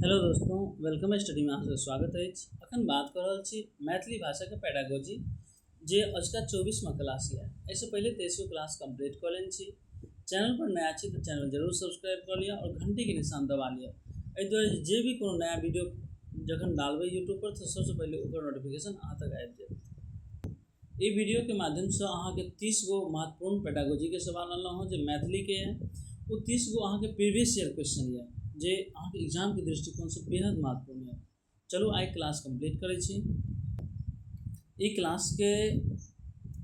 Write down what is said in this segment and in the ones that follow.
Hello दोस्तों, welcome study में अहाँके स्वागत अछि। अखन बात कर रहल छी मैथिली भाषा के पेडागोजी जे अजुका 24वां क्लास है। एहिसँ पहले 23वां क्लास कंप्लीट कर लेने छी। चैनल पर नया छी तो चैनल जरूर सब्सक्राइब कर लिअ और घंटी के निशान दबा लिअ। एहि दुआरे जे भी कोनो नया वीडियो जखन डालबै यूट्यूब पर तो सबसे पहले ओकर नोटिफिकेशन अहाँ तक आबि जायत। ई वीडियो के माध्यम से अहाँके 30 गो महत्वपूर्ण पेडागोजी के सवाल अनलहुँ हँ जे मैथिली के है। वो 30 गो अहाँके प्रीवियस ईयर क्वेश्चन है जे अहाँके एग्जाम के दृष्टिकोण से बेहद महत्वपूर्ण है। चलू आइ क्लास कंप्लीट करै छी। ई क्लास के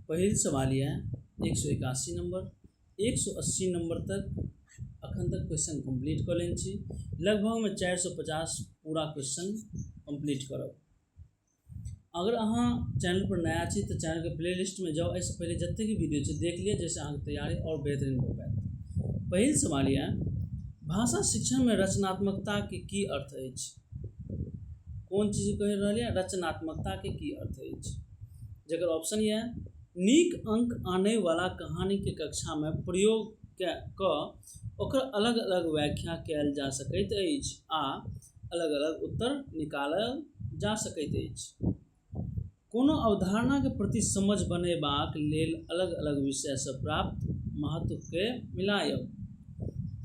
पहिल सवाल है 181 नंबर 180 नंबर तक अखन तक क्वेश्चन कंप्लीट कर लेने छी। लगभग में 450 पूरा क्वेश्चन कंप्लीट करब। अगर अहाँ चैनल पर नया छी तो चैनल के प्लेलिस्ट में जाओ। ऐसे पहले जितने भी वीडियो छै देख लिया जैसे अहाँके तैयारी और बेहतरीन हो पाएत। पहिल सवाल है भाषा शिक्षण में रचनात्मकता के की अर्थ है। कौन चीज कह रही है रचनात्मकता के की अर्थ है। जकर ऑप्शन है नीक अंक आने वाला कहानी के कक्षा में प्रयोग क ओकर अलग अलग व्याख्या कयल जा सकैत अछि आ अलग अलग उत्तर निकालल जा सकैत अछि। कोनो अवधारणा के प्रति समझ बनेबाक लेल अलग अलग विषय से प्राप्त महत्व के मिलायब।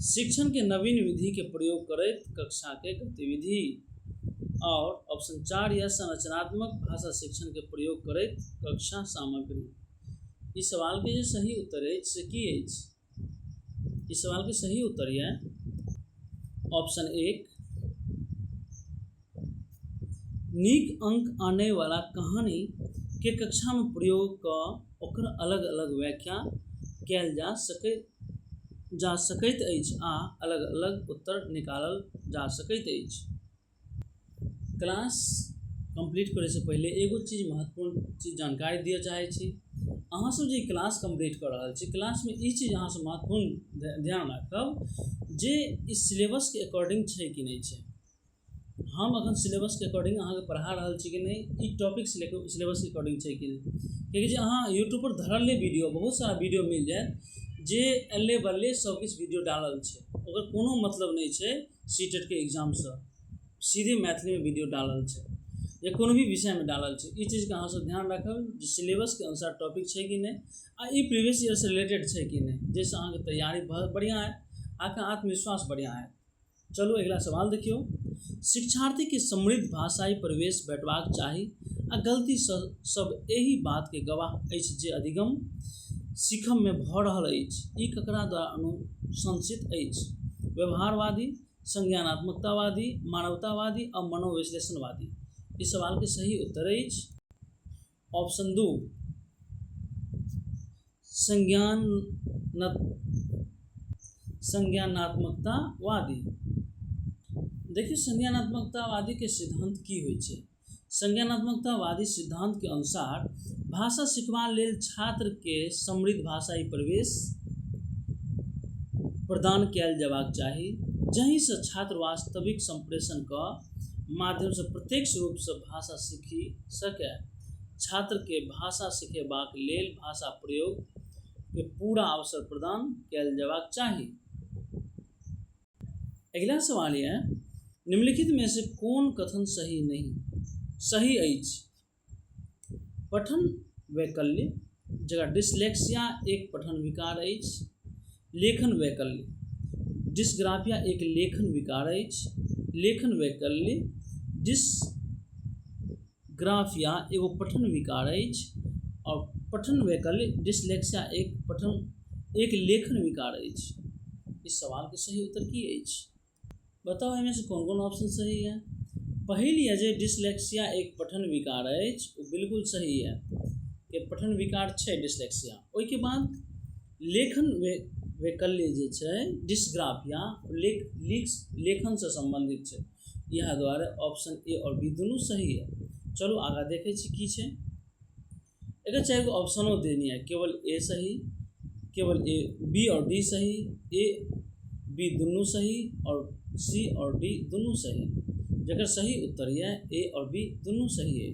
शिक्षण के नवीन विधि के प्रयोग करैत कक्षा के गतिविधि। और ऑप्शन 4 या संरचनात्मक भाषा शिक्षण के प्रयोग करैत कक्षा सामग्री। इस सवाल के जो सही उत्तर है से की है। इस सवाल के सही उत्तर है ऑप्शन 1 नीक अंक आने वाला कहानी के कक्षा में प्रयोग क ओकर अलग अलग व्याख्या कयल जा सकैत अछि आ अलग अलग उत्तर निकालल जा सकैत अछि। क्लास कंप्लीट करे से पहले एगो चीज महत्वपूर्ण चीज जानकारी दिए चाहे छी। अहाँ सब जे क्लास कंप्लीट कर रहल छी क्लास में ई चीज अहाँ सब महत्वपूर्ण ध्यान रखब जे इस सिलेबस के अकॉर्डिंग छै कि नहीं छै। हम अखन सिलेबस के अकॉर्डिंग अहाँ के पढ़ा रहल छी कि नहीं, ई टॉपिक सिलेबस के अकॉर्डिंग छै कि नहीं। क्योंकि जे अहाँ यूट्यूब पर धरले वीडियो बहुत सारा वीडियो मिल जाए जे अल्ले बल्ले सब किछु वीडियो डालल छै ओकर कोनो मतलब नहीं छै। सीटेट के एग्जाम से सीधे मैथिली में वीडियो डालल छै या कोनो भी विषय में डालल छै। ई चीज के अहाँ सब ध्यान रखब जे सिलेबस के अनुसार टॉपिक छै कि नहीं आ ई प्रीवियस ईयर से रिलेटेड छै कि नहीं, जैसे अहाँ के तैयारी बहुत बढ़िया है, आपका आत्मविश्वास बढ़िया है। चलो अगला सवाल देखियो। शिक्षार्थी के समृद्ध भाषाई परिवेश भेटबाक चाही आ गलती सब यही बात के गवाह अछि जे अधिगम सीखम में भ रहल अछि। ई ककरा द्वारा अनुशंसित अछि। व्यवहारवादी, संज्ञानात्मकतावादी, मानवतावादी और मनोविश्लेषणवादी। इस सवाल के सही उत्तर अछि ऑप्शन 2 संज्ञानात्मकतावादी। देखिए संज्ञानात्मकतावादी के सिद्धांत की होइ छै। संज्ञानात्मकतावादी सिद्धांत के अनुसार भाषा सिखबा लेल छात्र के समृद्ध भाषाई परिवेश प्रदान कयल जयबाक चाही जहि से छात्र वास्तविक संप्रेषण का माध्यम से प्रत्यक्ष रूप से भाषा सीखी सके। छात्र के भाषा सिखेबाक लेल भाषा प्रयोग के पूरा अवसर प्रदान कयल जयबाक चाही। अगला सवाल है निम्नलिखित में से कौन कथन सही अछि। पठन वैकल्य जगह डिस्लेक्सिया एक पठन विकार अछि। लेखन वैकल्य डिस्ग्राफिया एक लेखन विकार अछि। लेखन वैकल्य डिस्ग्राफिया एगो पठन विकार अछि और पठन वैकल्य डिस्लेक्सिया एक लेखन विकार अछि। इस सवाल के सही उत्तर की अछि बताओ। इनमें से कौन कौन ऑप्शन सही है। पहिल है जे डिस्लेक्सिया एक पठन विकार अछि वो बिल्कुल सही है कि पठन विकार छै डिस्लेक्सिया। ओई के बाद लेखन वैकल्य जे छै डिस्ग्राफिया लेखन से संबंधित छै। यह द्वारा ऑप्शन ए और बी दोनों सही है। चलो आगे देखे छी की छै। एकर चाहे ऑप्शनों देनी है, केवल ए सही, केवल ए बी और डी सही, ए बी दोनों सही और सी और डी दोनों सही। जगह सही उत्तर है ए और बी दोनों सही है।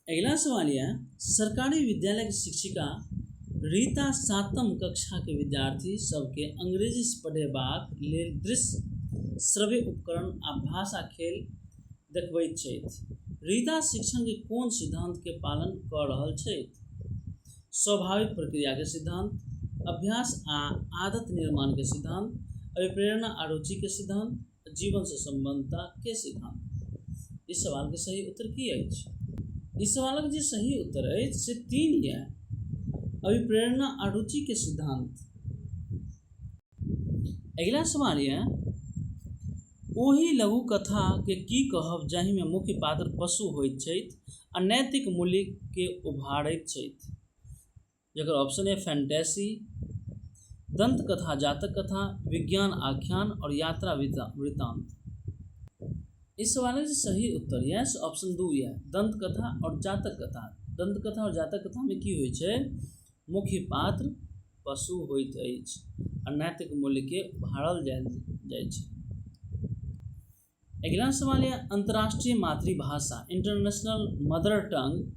अगला सवाल है सरकारी विद्यालय की शिक्षिका रीता 7म कक्षा के विद्यार्थी सबके अंग्रेजी पढ़ेबाक लेल दृश्य श्रव्य उपकरण आ भाषा खेल देखबैत छथि। रीता शिक्षण के कोन सिद्धांत के पालन कऽ रहल छथि? स्वाभाविक प्रक्रिया के सिद्धांत, अभ्यास आ आदत निर्माण के सिद्धांत, अभिप्रेरणा आ रुचि के सिद्धांत, जीवन से संबद्धता के सिद्धांत। इस सवाल के सही उत्तर की अछि? इस सवालक जे सही उत्तर अछि से 3 यऽ। अभिप्रेरणा आ रुचि के सिद्धांत। अगिला सवाल यऽ, ओहि लघु कथा के की कहब जाहि में मुख्य पात्र पशु होइत छथि आ नैतिक मूल्य के उभारैत छथि? जकर ऑप्शन है फैंटेसी, दंत कथा, जातक कथा, विज्ञान आख्यान और यात्रा वृत्तांत। इस सवाल के सही उत्तर यऽ ऑप्शन 2 यऽ, दंत कथा और जातक कथा। दंत कथा और जातक कथा में की होइ छै? मुख्य पात्र पशु होइत अछि आ नैतिक मूल्य के उभारल जाइ छै। अगिला सवाल है, अंतर्राष्ट्रीय मातृभाषा इंटरनेशनल मदर टंग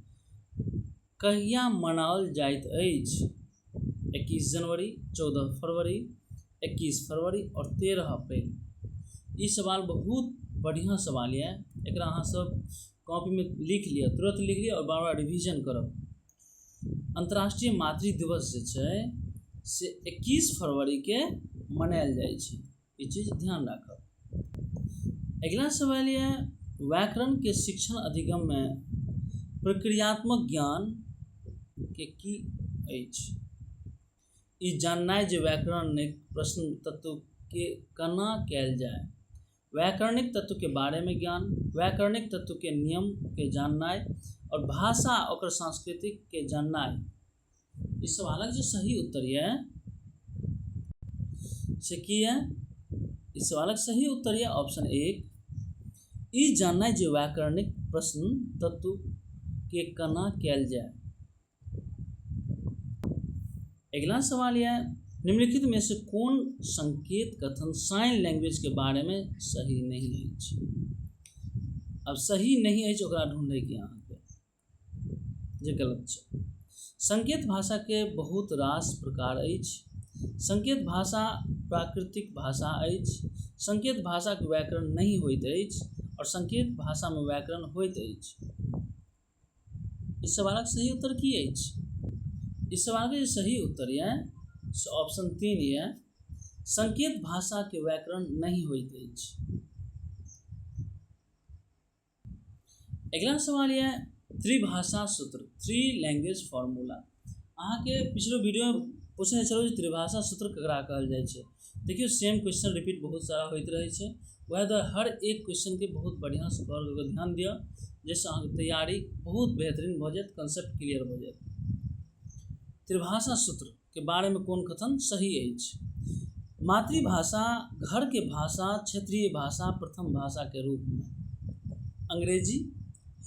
कहिया मनाओल जाइत अछि? 21 जनवरी, 14 फरवरी, 21 फरवरी और 13 अप्रैल। ई सवाल बहुत बढ़िया सवाल है। एकरा अहाँ सब कॉपी में लिख लिअ, तुरंत लिख लिअ और बार बार रिवीजन करब। अंतर्राष्ट्रीय मातृ दिवस जे छै से 21 फरवरी के मनायल जाइ छै। ई चीज ध्यान राखब। अगला सवाल है, व्याकरण के शिक्षण अधिगम में प्रक्रियात्मक ज्ञान के की अछि? ई जाननाइ जे व्याकरणिक प्रश्न तत्व के केना कैल जाय, व्याकरणिक तत्व के बारे में ज्ञान, व्याकरणिक तत्व के नियम के जाननाइ और भाषा और सांस्कृतिक के जाननाइ। इस सवालक जो सही उत्तर है से की है? इस सवालक सही उत्तर है ऑप्शन 1, ई जाननाइ जे व्याकरणिक प्रश्न तत्व के केना कैल जाय। अगला सवाल है, निम्नलिखित में से कौन संकेत कथन साइन लैंग्वेज के बारे में सही नहीं है? अब सही नहीं है ओकरा ढूंढे के यहाँ पे जे गलत छै। संकेत भाषा के बहुत रास प्रकार अछि। संकेत भाषा प्राकृतिक भाषा अछि। संकेत भाषा के व्याकरण नहीं होइत अछि और संकेत भाषा में व्याकरण होइत अछि। इस सवालक सही उत्तर की अछि? इस सवाल के सही उत्तर है ऑप्शन 3 है, संकेत भाषा के व्याकरण नहीं होइत अछि। अगला सवाल है, त्रिभाषा सूत्र, 3 लैंग्वेज फॉर्मूला। अहाँ के पिछलो वीडियो में पूछने छलौ जे त्रिभाषा सूत्र ककरा कहल जाइ छै। देखियो सेम क्वेश्चन रिपीट बहुत सारा होइत रहे छै, वएह द्वारा हर एक क्वेश्चन के बहुत बढ़िया से कर ध्यान दिअ, जैसे अहाँ के तैयारी बहुत बेहतरीन भ जायत, कंसेप्ट क्लियर भ जायत। त्रिभाषा सूत्र के बारे में कौन कथन सही अछि? मातृभाषा घर के भाषा, क्षेत्रीय भाषा प्रथम भाषा के रूप में, अंग्रेजी,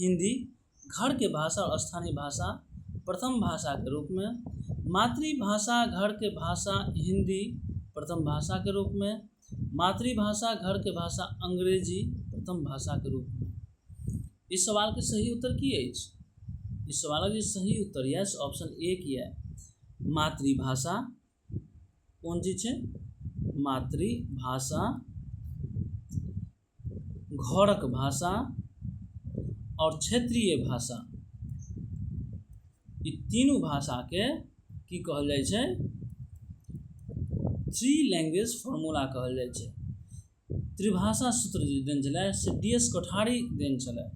हिंदी घर के भाषा और स्थानीय भाषा प्रथम भाषा के रूप में, मातृभाषा घर के भाषा हिंदी प्रथम भाषा के रूप में, मातृभाषा घर के भाषा अंग्रेजी प्रथम भाषा के रूप में। इस सवाल के सही उत्तर की अछि? इस सवाल के सही उत्तर है ऑप्शन 1 है, मातृभाषा। कौन चीज छै? मातृभाषा, घरक भाषा और क्षेत्रीय भाषा। ई तीनों भाषा के की कहल जाइ छै? 3 लैंग्वेज फॉर्मूला कहल जाइ छै। त्रिभाषा सूत्र जे देन छलै से DS कोठारी देन छलै।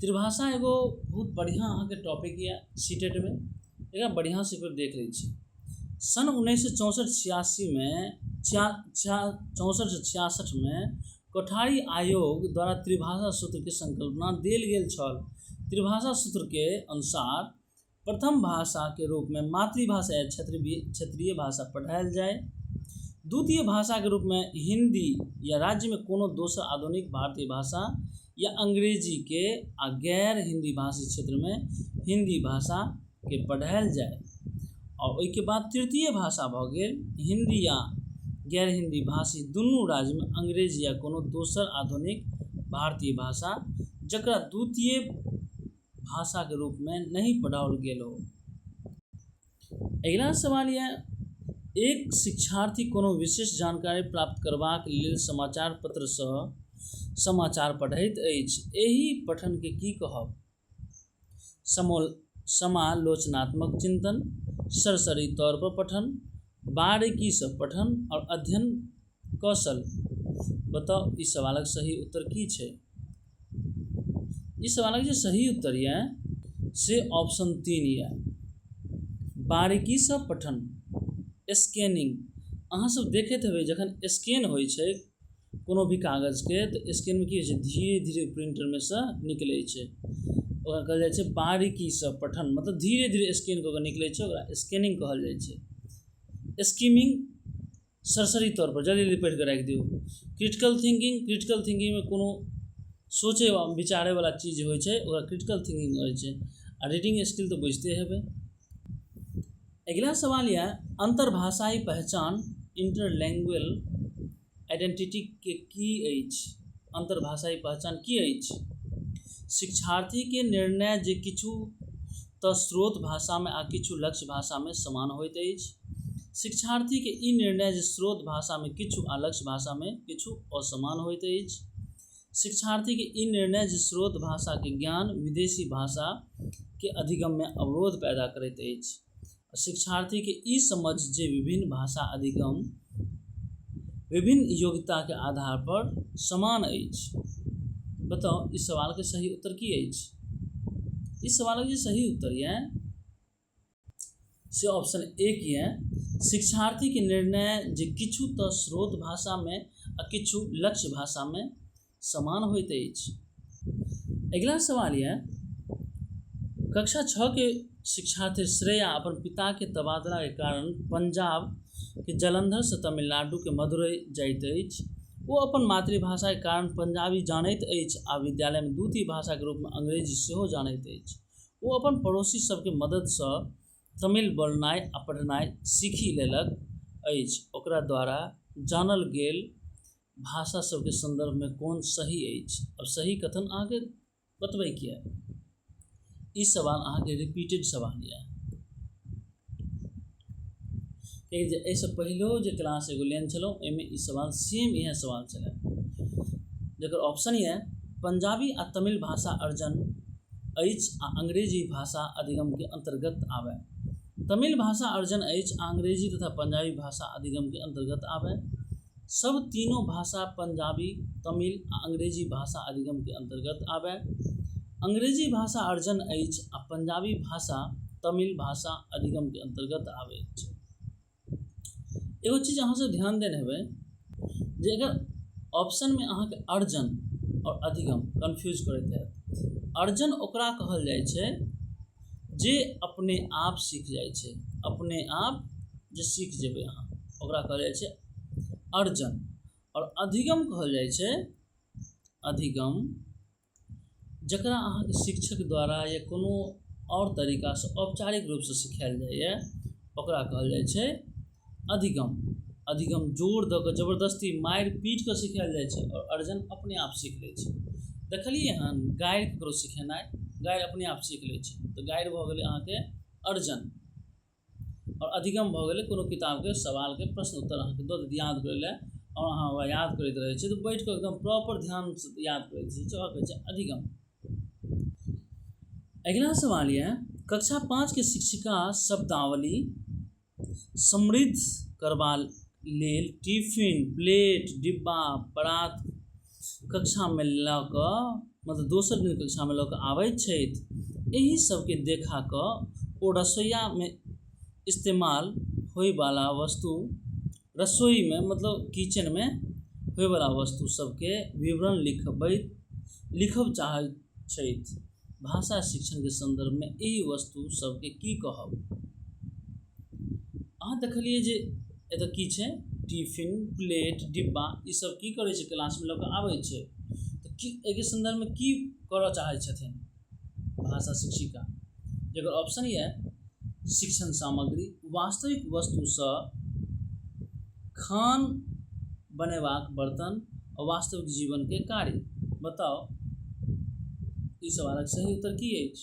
त्रिभाषा एगो बहुत बढ़िया अहाँ के टॉपिक है सीटेट में, एकरा बढ़िया से देख लै छी। सन 1964-86 में 64-66 में कोठारी आयोग द्वारा त्रिभाषा सूत्र के संकल्पना देल गेल छल। त्रिभाषा सूत्र के अनुसार प्रथम भाषा के रूप में मातृभाषा या क्षेत्रीय भाषा पढ़ायल जाए, द्वितीय भाषा के रूप में हिंदी या राज्य में कोनो दोसर आधुनिक भारतीय भाषा या अंग्रेजी के आ गैर हिंदी भाषी क्षेत्र में हिंदी भाषा के पढ़ायल जाए, और ओई के बाद तृतीय भाषा भ गेल हिंदी या गैर हिंदी भाषी दुनू राज्य में अंग्रेजी या कोनो दोसर आधुनिक भारतीय भाषा जकरा द्वितीय भाषा के रूप में नहीं पढ़ाओल गेल हो। अगिला सवाल यह, एक शिक्षार्थी कोनो विशेष जानकारी प्राप्त करबाक लेल समाचार पत्र सँ समाचार पढ़ैत अछि, एहि पठन के की कहब? समालोचनात्मक चिंतन, सरसरी तौर पर पठन, बारीकी से पठन और अध्ययन कौशल। बताओ इस सवालक सही उत्तर की छै? इस सवालक जे सही उत्तर यऽ से ऑप्शन 3 यऽ, बारीकी से पठन। स्कैनिंग, अहाँ सब देखैत हेबै जखन स्कैन होइ छै कोनो भी कागज के तऽ स्कैन में की होइ छै, धीरे धीरे प्रिंटर में से निकलै छै, ओकरा कहल जाइ छै बारीकी से पठन, मतलब धीरे धीरे स्कैन कऽ के निकलै छै, ओकरा स्कैनिंग कहल जाइ छै। स्कीमिंग, सरसरी तौर पर जल्दी जल्दी पढ़ि के राखि दियौ। क्रिटिकल थिंकिंग में कोनो सोचे विचारे वाला चीज होइ छै ओकरा क्रिटिकल थिंकिंग होइ छै। आ रीडिंग स्किल तो बुझते हेबै। अगिला सवाल यह, अंतर्भाषाई पहचान इंटरलैंग्वेज आइडेंटिटी के की अछि? अंतर्भाषाई पहचान की अछि? शिक्षार्थी के निर्णय जे किछु तऽ स्रोत भाषा में आ किछु लक्ष्य भाषा में समान होइत अछि। शिक्षार्थी के ई निर्णय जे स्रोत भाषा में किछु आ लक्ष्य भाषा में किछु असमान होइत अछि। शिक्षार्थी के ई निर्णय जे स्रोत भाषा के ज्ञान विदेशी भाषा के अधिगम में अवरोध पैदा करैत अछि। शिक्षार्थी के ई समझ जे विभिन्न भाषा अधिगम विभिन्न योग्यता के आधार पर समान अछि। बताओ इस सवाल के सही उत्तर की अछि? इस सवाल के सही उत्तर यह से ऑप्शन 1 यह, शिक्षार्थी के निर्णय जे किछु तऽ स्रोत भाषा में आ किछु लक्ष्य भाषा में समान होइत अछि। अगिला सवाल यह, कक्षा 6 के शिक्षार्थी श्रेया अपन पिता के तबादला के कारण पंजाब के जालंधर से तमिलनाडु के मदुरई जाइत अछि। वो अपन मातृभाषा के कारण पंजाबी जानैत अछि आ विद्यालय में द्वितीय भाषा के रूप में अंग्रेजी सेहो जानैत अछि। वो अपन पड़ोसी सबके मदद सँ तमिल बोलनाइ आ पढ़नाइ सीखि लेलक अछि। ओकरा द्वारा जानल गेल भाषा सबके संदर्भ में कोन सही अछि? अब सही कथन अहाँ के बतबै के है। ई सवाल अहाँ के रिपीटेड सवाल है, एहिसँ पहिलो जे क्लास एगो लेन छलहुँ ओहिमे ई सवाल सेम इएह सवाल छलै, जकर ऑप्शन यऽ पंजाबी आ तमिल भाषा अर्जन अछि आ अंग्रेजी भाषा अधिगम के अंतर्गत आबै। तमिल भाषा अर्जन अछि आ अंग्रेजी तथा पंजाबी भाषा अधिगम के अंतर्गत आबै। सब तीनों भाषा पंजाबी, तमिल आ अंग्रेजी भाषा अधिगम के अंतर्गत आबै। अंग्रेजी भाषा अर्जन अछि आ पंजाबी भाषा तमिल भाषा अधिगम के अंतर्गत आबै छै। एगो चीज अहाँ सब ध्यान देने हेबै जे अगर ऑप्शन में अहाँ के अर्जन और अधिगम कन्फ्यूज करैत हैत। अर्जन ओकरा कहल जाइ छै जे अपने आप सीख जाइ छै, अपने आप जे सीख जेबै अहाँ ओकरा कहल जाइ छै अर्जन। और अधिगम कहल जाइ छै अधिगम, जकरा अहाँ के शिक्षक द्वारा या कोनो और तरीका से औपचारिक रूप से सिखायल जाइए ओकरा कहल जाइ छै अधिगम। अधिगम जोर दऽ कऽ जबरदस्ती मारि पीट कऽ सिखायल जाइ छै और अर्जन अपने आप सीख लै छै। देखलिए हन गारि ककरो सिखेनाइ, गारि अपने आप सीख लै छै, तऽ गारि भऽ गेलै अहाँ के अर्जन। और अधिगम भऽ गेलै कोनो किताब के सवाल के प्रश्न उत्तर अहाँ के दऽ देत याद करै लए, और अहाँ ओकरा याद करैत रहै छियै, तऽ बैठ कऽ एकदम प्रॉपर ध्यान से याद करैत छियै, ओकरा कहै छै अधिगम। अगिला सवाल यऽ, कक्षा 5 के शिक्षिका शब्दावली समृद्ध करबा लेल टिफिन, प्लेट, डिब्बा, परात कक्षा में लऽ कऽ, मतलब दोसर दिन कक्षा में लऽ कऽ आबैत छथि। एहि सबके देखा कऽ ओ रसोइया में इस्तेमाल होयवाला वस्तु, रसोई में मतलब किचन में होयवाला वस्तु सबके विवरण लिखब चाहैत छथि। भाषा शिक्षण के संदर्भ में एहि वस्तु सबके की कहब? अहाँ देखलिए जे एतऽ की छै, टिफिन, प्लेट, डिब्बा, ई सब की करै छै क्लास में लऽ कऽ आबै छै, तऽ की एहि संदर्भ में की करऽ चाहै छथिन भाषा शिक्षिका? जकर ऑप्शन यऽ शिक्षण सामग्री, वास्तविक वस्तु सँ खान बनेबाक बर्तन और वास्तविक जीवन के कार्य। बताओ ई सवालक सही उत्तर की अछि?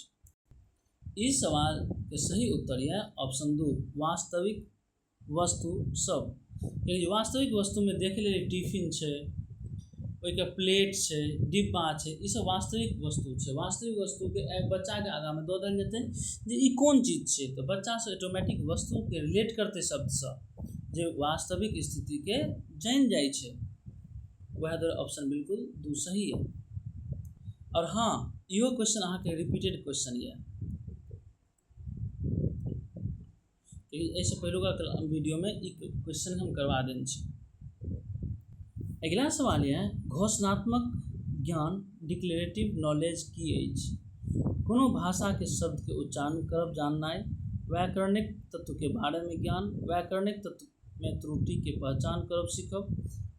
इस सवाल के सही उत्तर है ऑप्शन 2 वास्तविक वस्तु सब। यानी वास्तविक वस्तु में देखे ले टिफिन है, ओइके प्लेट है, डिब्बा है, ई सब वास्तविक वस्तु है। वास्तविक वस्तु के एक बच्चा के आगा में दो देल जेतै जे ई कोन चीज है, तो बच्चा से ऑटोमेटिक वस्तु के रिलेट करते शब्द से जे वास्तविक स्थिति के जान जाय छै। वह दर ऑप्शन बिल्कुल 2 सही है। और हाँ, इहो क्वेश्चन अहाँ के रिपीटेड क्वेश्चन है, ऐसे पहलुका वीडियो में ई क्वेश्चन हम करवा देने छी। अगला सवाल है घोषणात्मक ज्ञान डिक्लेरेटिव नॉलेज की अछि। कोनो भाषा के शब्द के उच्चारण करब जाननाइ, व्याकरणिक तत्व के बारे में ज्ञान, व्याकरणिक तत्व में त्रुटि के पहचान करब सीखब,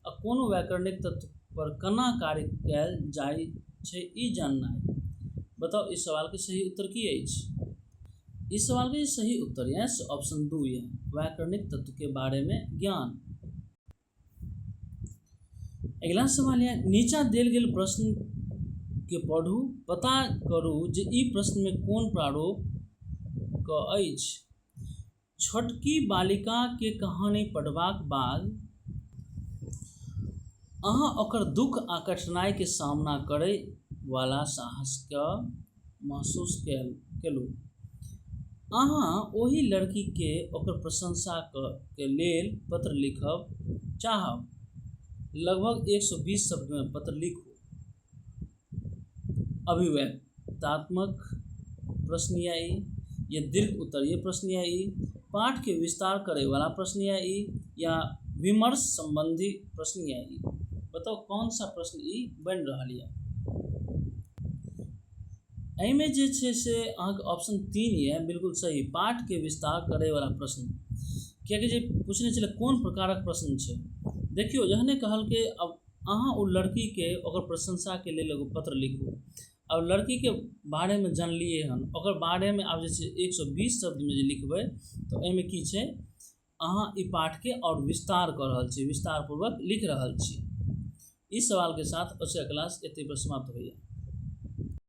आ कोनो व्याकरणिक तत्व पर केना कार्य कयल जाइ छै ई जाननाइ। बताओ इस सवाल के सही उत्तर की अछि। इस सवाल के सही उत्तर है ऑप्शन 2 है व्याकरणिक तत्व के बारे में ज्ञान। अगला सवाल है नीचा देल गेल प्रश्न के पढ़ू, पता करू जे ई प्रश्न में कोन प्रारूप क अछि। छोटकी बालिका के कहानी पढ़बाक बाद अहाँ ओकर दुख आ कठिनाई के सामना करय वाला साहस के महसूस केलू। अहाँ ओही लड़की के ओकर प्रशंसा के लेल पत्र लिखब चाहब। लगभग 120 शब्द में पत्र लिखू। अभिव्यक्तात्मक प्रश्न या दीर्घ उत्तरीय प्रश्न पाठ के विस्तार करे वाला प्रश्न या विमर्श संबंधी प्रश्न बताओ कौन सा प्रश्न बन रहा है। एहिमे जे छै से अहाँके ऑप्शन 3 है बिल्कुल सही, पाठ के विस्तार करे वाला प्रश्न। कियाकि जे पूछने चले कोन प्रकारक प्रश्न छै, देखियो जहने कहल के अब अहाँ ओ लड़की के ओकर प्रशंसा के लेल एगो पत्र लिखू। अब लड़की के बारे में जानलिए हन, ओकर बारे में आब जे छै 120 शब्द में जे लिखबै तो एहिमे की छै अहाँ ई पाठ के और विस्तार कर रहल छी, विस्तार पूर्वक लिख रहल छी। इस सवाल के साथ अच्छे क्लास एते पर समाप्त होइए।